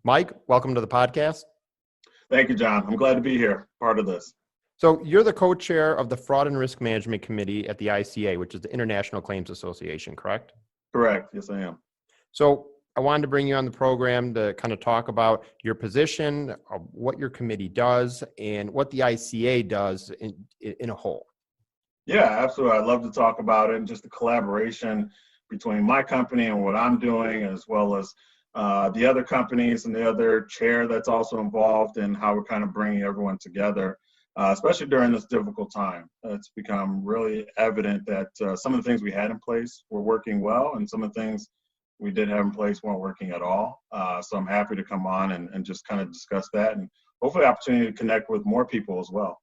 Mike, welcome to the podcast. Thank you, John. I'm glad to be here, part of this. So you're the co-chair of the Fraud and Risk Management Committee at the ICA, which is the International Claims Association, correct? Correct. Yes, I am. So I wanted to bring you on the program to kind of talk about your position, what your committee does, and what the ICA does in a whole. Yeah, absolutely. I'd love to talk about it and just the collaboration between my company and what I'm doing, as well as the other companies and the other chair that's also involved, and how we're kind of bringing everyone together, especially during this difficult time. It's become really evident that some of the things we had in place were working well, and some of the things we did have in place weren't working at all. So I'm happy to come on and just kind of discuss that, and hopefully opportunity to connect with more people as well.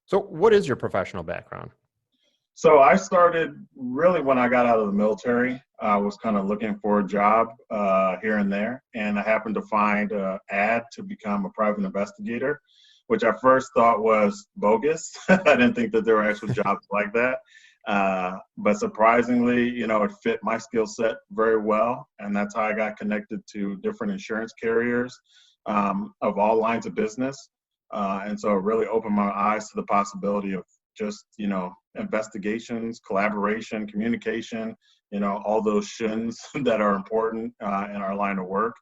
So what is your professional background? So I started really when I got out of the military. I was kind of looking for a job here and there, and I happened to find an ad to become a private investigator, which I first thought was bogus. I didn't think that there were actual jobs like that. But surprisingly, it fit my skill set very well, and that's how I got connected to different insurance carriers of all lines of business. And so it really opened my eyes to the possibility of just, investigations, collaboration, communication, all those shins that are important in our line of work.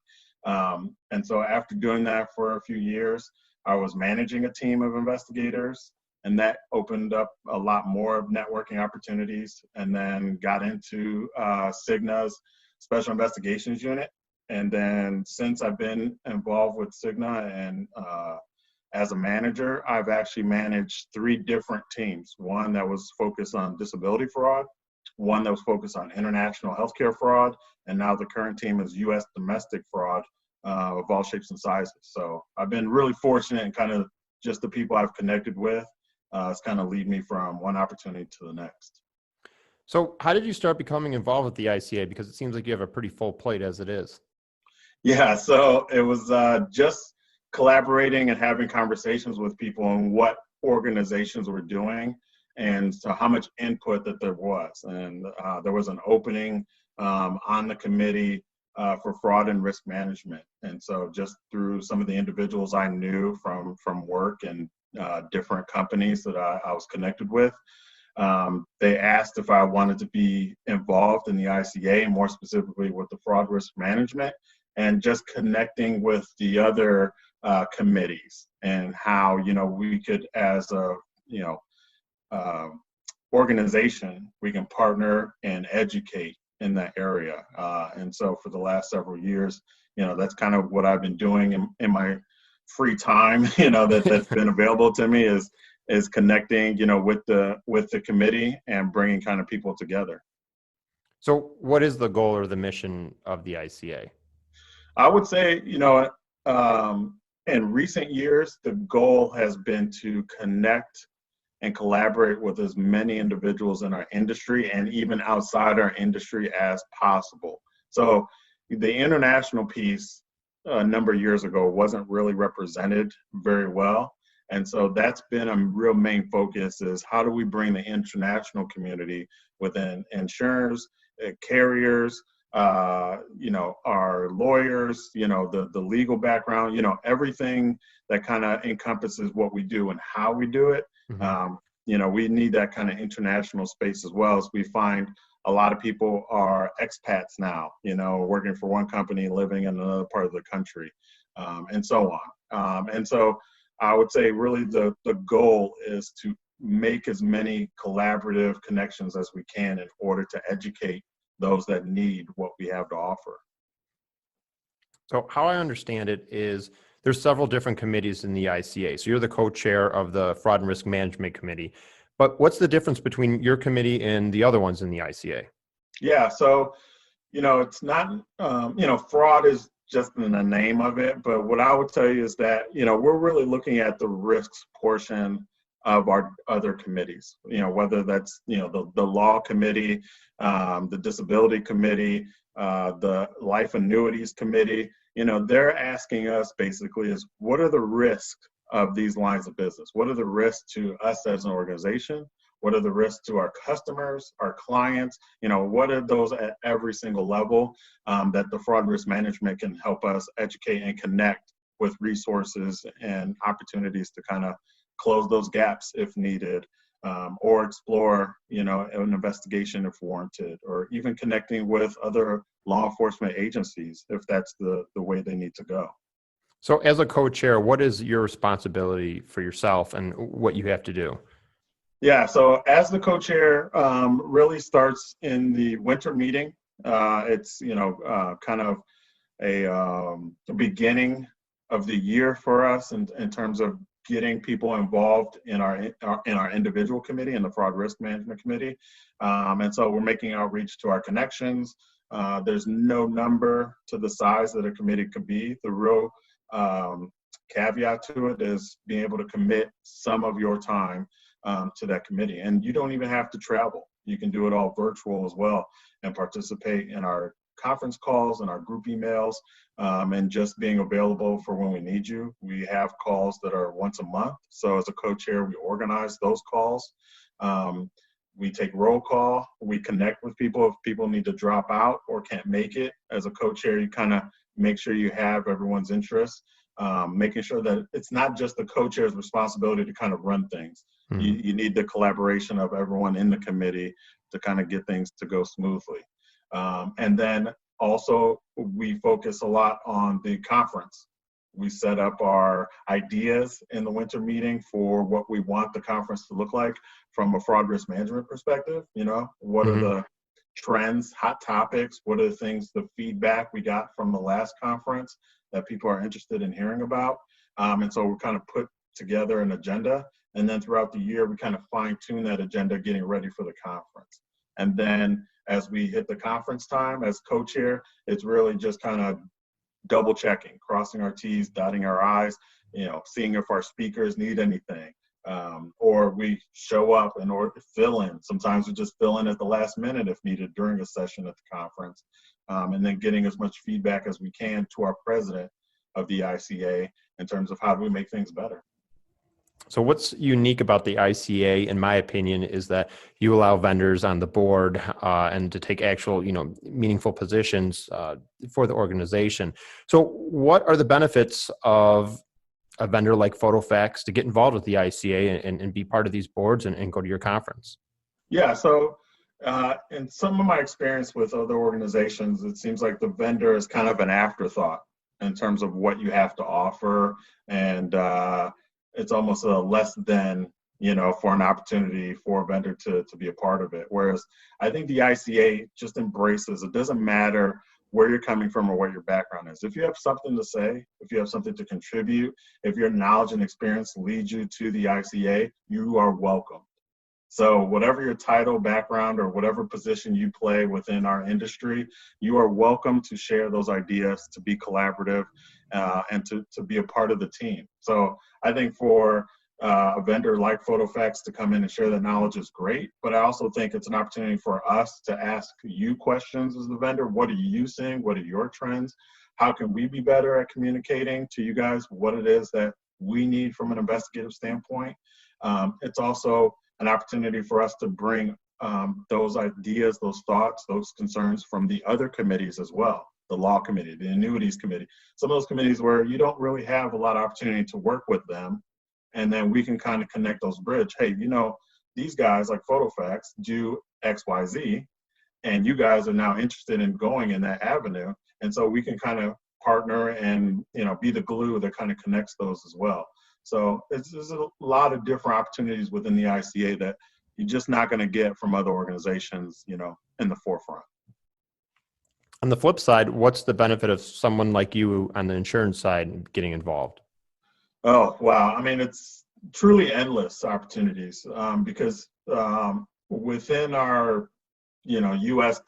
And so after doing that for a few years, I was managing a team of investigators, and that opened up a lot more networking opportunities, and then got into Cigna's Special Investigations Unit. And then since I've been involved with Cigna and as a manager, I've actually managed 3 different teams. One that was focused on disability fraud, one that was focused on international healthcare fraud, and now the current team is U.S. domestic fraud of all shapes and sizes. So I've been really fortunate, and kind of just the people I've connected with has kind of lead me from one opportunity to the next. So how did you start becoming involved with the ICA? Because it seems like you have a pretty full plate as it is. Yeah, so it was just collaborating and having conversations with people on what organizations were doing, and so how much input that there was. And there was an opening on the committee for fraud and risk management. And so just through some of the individuals I knew from work and different companies that I was connected with, they asked if I wanted to be involved in the ICA, and more specifically with the fraud risk management, and just connecting with the other committees, and how we could, as a organization, we can partner and educate in that area. And so for the last several years, that's kind of what I've been doing in my free time, that's been available to me, is connecting, with the committee and bringing kind of people together. So what is the goal or the mission of the ICA? I would say, in recent years, the goal has been to connect and collaborate with as many individuals in our industry and even outside our industry as possible. So the international piece a number of years ago wasn't really represented very well. And so that's been a real main focus, is how do we bring the international community within insurers, carriers, our lawyers, the legal background, everything that kind of encompasses what we do and how we do it. Mm-hmm. We need that kind of international space, as well as we find a lot of people are expats now, working for one company, living in another part of the country, and so on. And so I would say really the goal is to make as many collaborative connections as we can in order to educate those that need what we have to offer. So how I understand it is there's several different committees in the ICA. So you're the co-chair of the Fraud and Risk Management Committee. But what's the difference between your committee and the other ones in the ICA? Yeah, so, it's not, fraud is just in the name of it. But what I would tell you is that, we're really looking at the risks portion of our other committees, whether that's, the law committee, the disability committee, the life annuities committee. They're asking us basically is, what are the risks of these lines of business? What are the risks to us as an organization? What are the risks to our customers, our clients? What are those at every single level that the fraud risk management can help us educate and connect with resources and opportunities to kind of close those gaps if needed, or explore, an investigation if warranted, or even connecting with other law enforcement agencies if that's the way they need to go. So as a co-chair, what is your responsibility for yourself and what you have to do? Yeah, so as the co-chair, really starts in the winter meeting. It's, kind of a beginning of the year for us in terms of getting people involved in our individual committee, in the fraud risk management committee. And so we're making outreach to our connections. There's no number to the size that a committee could be. The real caveat to it is being able to commit some of your time to that committee. And you don't even have to travel. You can do it all virtual as well and participate in our conference calls and our group emails, and just being available for when we need you. We have calls that are once a month. So as a co-chair, we organize those calls. We take roll call. We connect with people if people need to drop out or can't make it. As a co-chair, you kind of make sure you have everyone's interest, making sure that it's not just the co-chair's responsibility to kind of run things. You need the collaboration of everyone in the committee to kind of get things to go smoothly. And then also we focus a lot on the conference. We set up our ideas in the winter meeting for what we want the conference to look like from a fraud risk management perspective. What are the trends, hot topics? What are the things, the feedback we got from the last conference that people are interested in hearing about? And so we kind of put together an agenda. And then throughout the year, we kind of fine tune that agenda, getting ready for the conference. And then as we hit the conference time as co-chair, it's really just kind of double checking, crossing our T's, dotting our I's, seeing if our speakers need anything, or we show up and or fill in. Sometimes we just fill in at the last minute if needed during a session at the conference, and then getting as much feedback as we can to our president of the ICA in terms of how do we make things better. So what's unique about the ICA, in my opinion, is that you allow vendors on the board and to take actual, meaningful positions for the organization. So what are the benefits of a vendor like PhotoFax to get involved with the ICA and be part of these boards and go to your conference? Yeah, so in some of my experience with other organizations, it seems like the vendor is kind of an afterthought in terms of what you have to offer, and it's almost a less than, for an opportunity for a vendor to be a part of it. Whereas I think the ICA just embraces, it doesn't matter where you're coming from or what your background is. If you have something to say, if you have something to contribute, if your knowledge and experience leads you to the ICA, you are welcome. So whatever your title, background, or whatever position you play within our industry, you are welcome to share those ideas, to be collaborative, and to be a part of the team. So I think for a vendor like PhotoFax to come in and share that knowledge is great, but I also think it's an opportunity for us to ask you questions as the vendor. What are you seeing? What are your trends? How can we be better at communicating to you guys what it is that we need from an investigative standpoint? It's also an opportunity for us to bring those ideas, those thoughts, those concerns from the other committees as well. The law committee, the annuities committee, some of those committees where you don't really have a lot of opportunity to work with them. And then we can kind of connect those bridge. Hey, these guys like PhotoFax do X, Y, Z, and you guys are now interested in going in that avenue. And so we can kind of partner and, be the glue that kind of connects those as well. So there's a lot of different opportunities within the ICA that you're just not going to get from other organizations, in the forefront. On the flip side, what's the benefit of someone like you on the insurance side getting involved? Oh, wow. I mean, it's truly endless opportunities because within our, U.S.,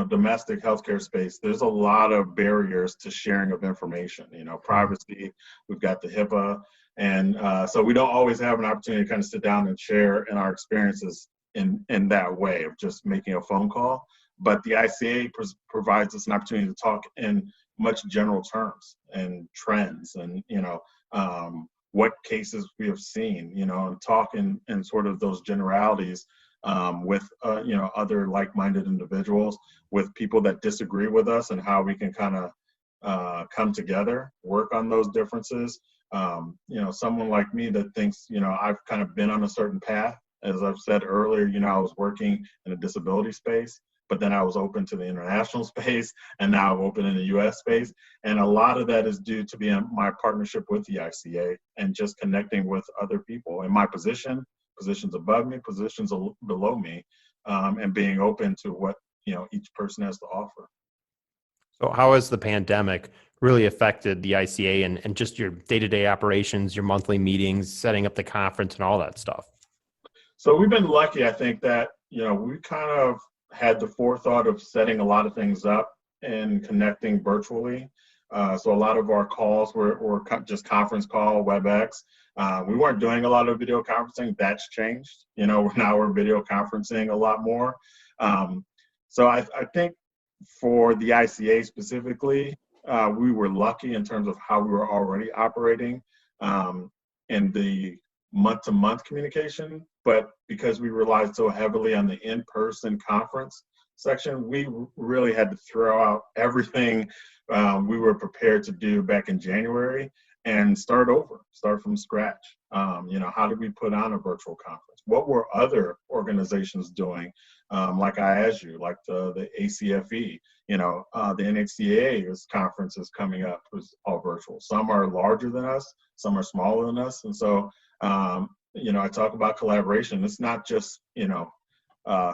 domestic healthcare space, there's a lot of barriers to sharing of information, privacy. We've got the HIPAA. And so we don't always have an opportunity to kind of sit down and share in our experiences in that way of just making a phone call. But the ICA provides us an opportunity to talk in much general terms and trends and, what cases we have seen, and talk in sort of those generalities with other like-minded individuals, with people that disagree with us, and how we can kind of come together, work on those differences. Someone like me that thinks, I've kind of been on a certain path. As I've said earlier, I was working in a disability space, but then I was open to the international space, and now I'm open in the US space. And a lot of that is due to my partnership with the ICA and just connecting with other people in my positions above me, positions below me, and being open to what, each person has to offer. So how has the pandemic really affected the ICA and just your day-to-day operations, your monthly meetings, setting up the conference and all that stuff? So we've been lucky, I think, that, we kind of had the forethought of setting a lot of things up and connecting virtually. So a lot of our calls were just conference call, WebEx. We weren't doing a lot of video conferencing. That's changed. Now we're video conferencing a lot more. So I think for the ICA specifically, we were lucky in terms of how we were already operating in the month-to-month communication. But because we relied so heavily on the in-person conference section, we really had to throw out everything we were prepared to do back in January and start from scratch. How did we put on a virtual conference? What were other organizations doing? Like I asked you, like the ACFE, the NHCA's conference is coming up, was all virtual. Some are larger than us, some are smaller than us. And so, I talk about collaboration. It's not just,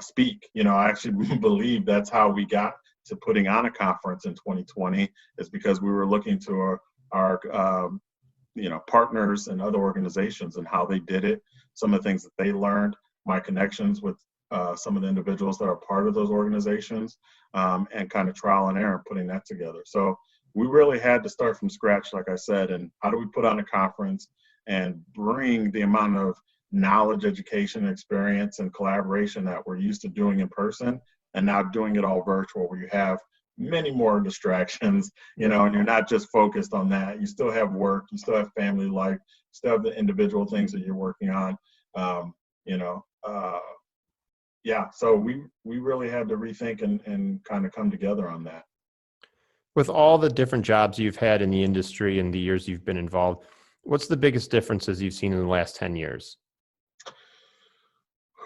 speak. I actually believe that's how we got to putting on a conference in 2020, is because we were looking to our partners and other organizations and how they did it, some of the things that they learned, my connections with some of the individuals that are part of those organizations, and kind of trial and error putting that together. So we really had to start from scratch, like I said, and how do we put on a conference and bring the amount of knowledge, education, experience, and collaboration that we're used to doing in person, and now doing it all virtual, where you have many more distractions, and you're not just focused on that. You still have work, you still have family life, you still have the individual things that you're working on. So we really had to rethink and kind of come together on that. With all the different jobs you've had in the industry and the years you've been involved, what's the biggest differences you've seen in the last 10 years?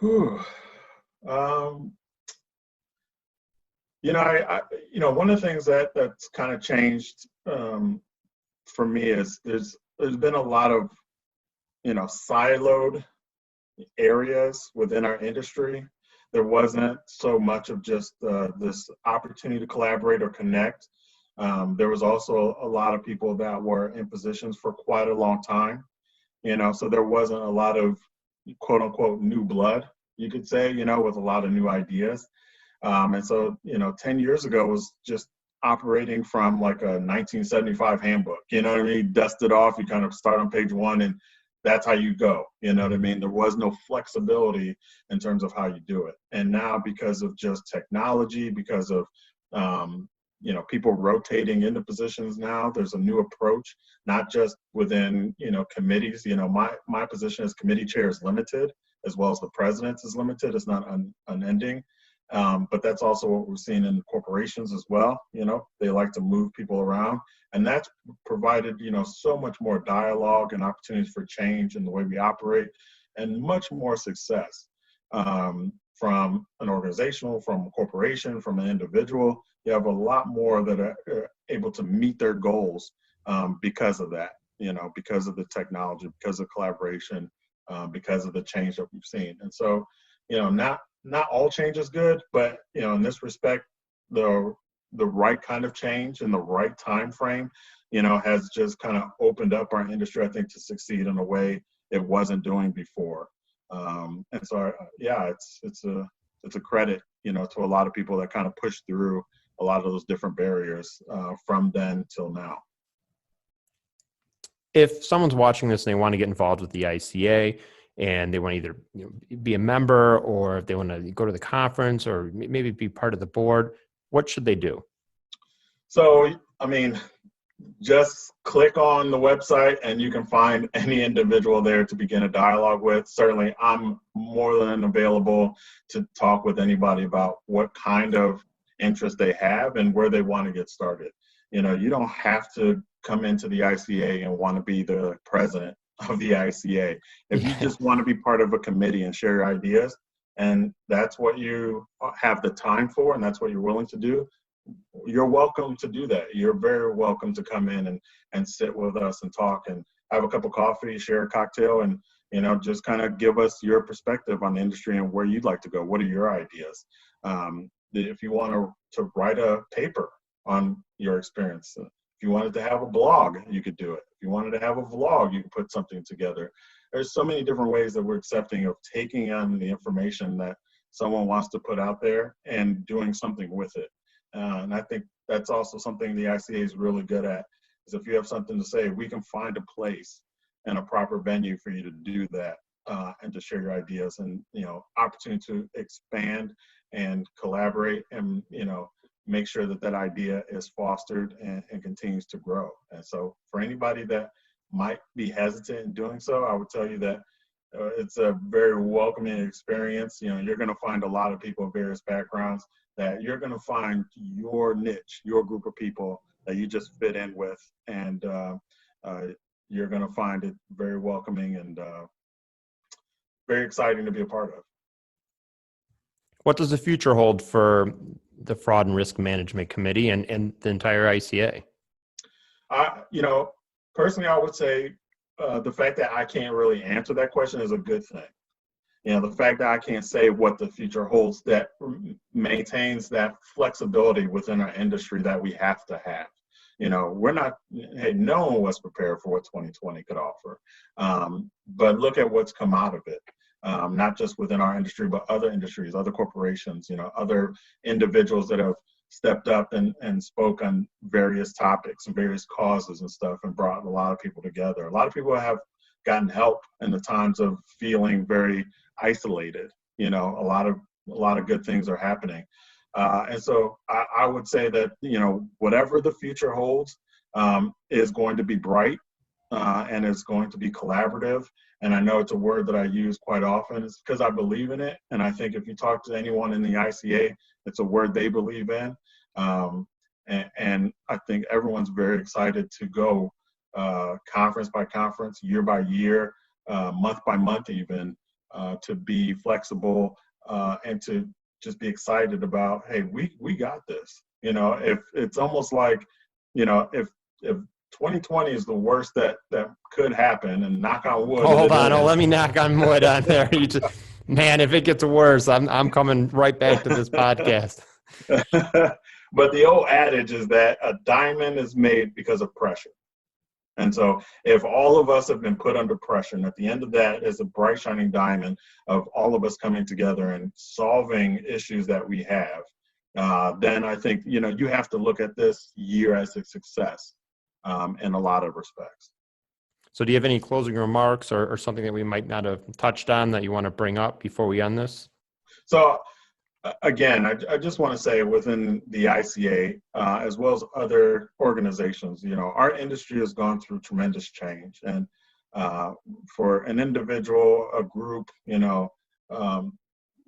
One of the things that's kind of changed for me is there's been a lot of, siloed areas within our industry. There wasn't so much of just this opportunity to collaborate or connect. There was also a lot of people that were in positions for quite a long time, so there wasn't a lot of quote unquote new blood, you could say, with a lot of new ideas. And so, 10 years ago was just operating from like a 1975 handbook, dust it off, you kind of start on page 1 and that's how you go, There was no flexibility in terms of how you do it. And now, because of just technology, because of, people rotating into positions now, there's a new approach, not just within, committees. My position as committee chair is limited, as well as the president's is limited. It's not unending. But that's also what we're seeing in corporations as well. They like to move people around, and that's provided, so much more dialogue and opportunities for change in the way we operate, and much more success from an organizational, from a corporation, from an individual. You have a lot more that are able to meet their goals because of that, because of the technology, because of collaboration, because of the change that we've seen. And so, not all change is good, but in this respect, the right kind of change in the right time frame, has just kind of opened up our industry, I think, to succeed in a way it wasn't doing before. And so, it's a credit, to a lot of people that kind of pushed through a lot of those different barriers from then till now. If someone's watching this and they want to get involved with the ICA, and they want to either be a member, or if they want to go to the conference, or maybe be part of the board, what should they do? So, just click on the website and you can find any individual there to begin a dialogue with. Certainly, I'm more than available to talk with anybody about what kind of interest they have and where they want to get started. You know, you don't have to come into the ICA and want to be the president of the ICA. If you just want to be part of a committee and share your ideas, and that's what you have the time for and that's what you're willing to do, you're welcome to do that. You're very welcome to come in and sit with us and talk and have a cup of coffee, share a cocktail, and, you know, just kind of give us your perspective on the industry and where you'd like to go. What are your ideas? If you want to write a paper on your experience, if you wanted to have a blog, you could do it. If you wanted to have a vlog, you could put something together. There's so many different ways that we're accepting of taking on the information that someone wants to put out there and doing something with it. And I think that's also something the ICA is really good at, is if you have something to say, we can find a place and a proper venue for you to do that and to share your ideas and, you know, opportunity to expand and collaborate and, you know, make sure that that idea is fostered and continues to grow. And so for anybody that might be hesitant in doing so, I would tell you that it's a very welcoming experience. You know, you're going to find a lot of people of various backgrounds, that you're going to find your niche, your group of people that you just fit in with, and you're going to find it very welcoming and very exciting to be a part of. What does the future hold for the Fraud and Risk Management Committee and the entire ICA? You know, personally, I would say the fact that I can't really answer that question is a good thing. You know, the fact that I can't say what the future holds, that maintains that flexibility within our industry that we have to have. You know, we're not, hey, no one was prepared for what 2020 could offer. But look at what's come out of it. Not just within our industry, but other industries, other corporations, you know, other individuals that have stepped up and spoke on various topics and various causes and stuff and brought a lot of people together. A lot of people have gotten help in the times of feeling very isolated. You know, a lot of good things are happening. And so I would say that, you know, whatever the future holds is going to be bright and it's going to be collaborative. And I know it's a word that I use quite often. It's because I believe in it. And I think if you talk to anyone in the ICA, it's a word they believe in. And I think everyone's very excited to go conference by conference, year by year, month by month even, to be flexible and to just be excited about, hey, we got this. You know, if it's almost like, you know, if 2020 is the worst that could happen, and knock on wood. Hold on, let me knock on wood on there. You just, man, if it gets worse, I'm coming right back to this podcast. But the old adage is that a diamond is made because of pressure. And so if all of us have been put under pressure, and at the end of that is a bright shining diamond of all of us coming together and solving issues that we have, then I think, you know, you have to look at this year as a success in a lot of respects. So do you have any closing remarks or something that we might not have touched on that you want to bring up before we end this? So again, I just want to say within the ICA, as well as other organizations, you know, our industry has gone through tremendous change. And for an individual, a group, you know,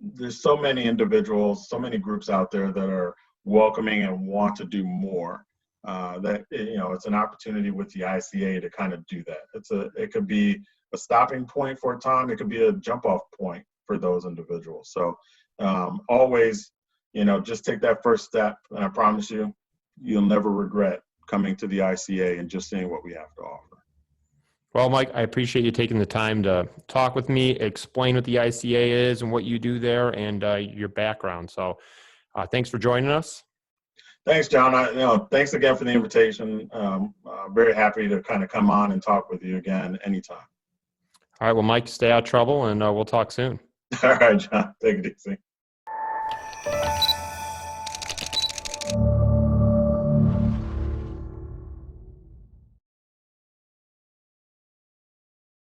there's so many individuals, so many groups out there that are welcoming and want to do more. That, you know, it's an opportunity with the ICA to kind of do that. It could be a stopping point for a time. It could be a jump off point for those individuals. So always, you know, just take that first step, and I promise you, you'll never regret coming to the ICA and just seeing what we have to offer. Well, Mike, I appreciate you taking the time to talk with me, explain what the ICA is and what you do there, and your background. So thanks for joining us. Thanks, John. Thanks again for the invitation. Very happy to kind of come on and talk with you again anytime. All right. Well, Mike, stay out of trouble, and we'll talk soon. All right, John. Take it easy.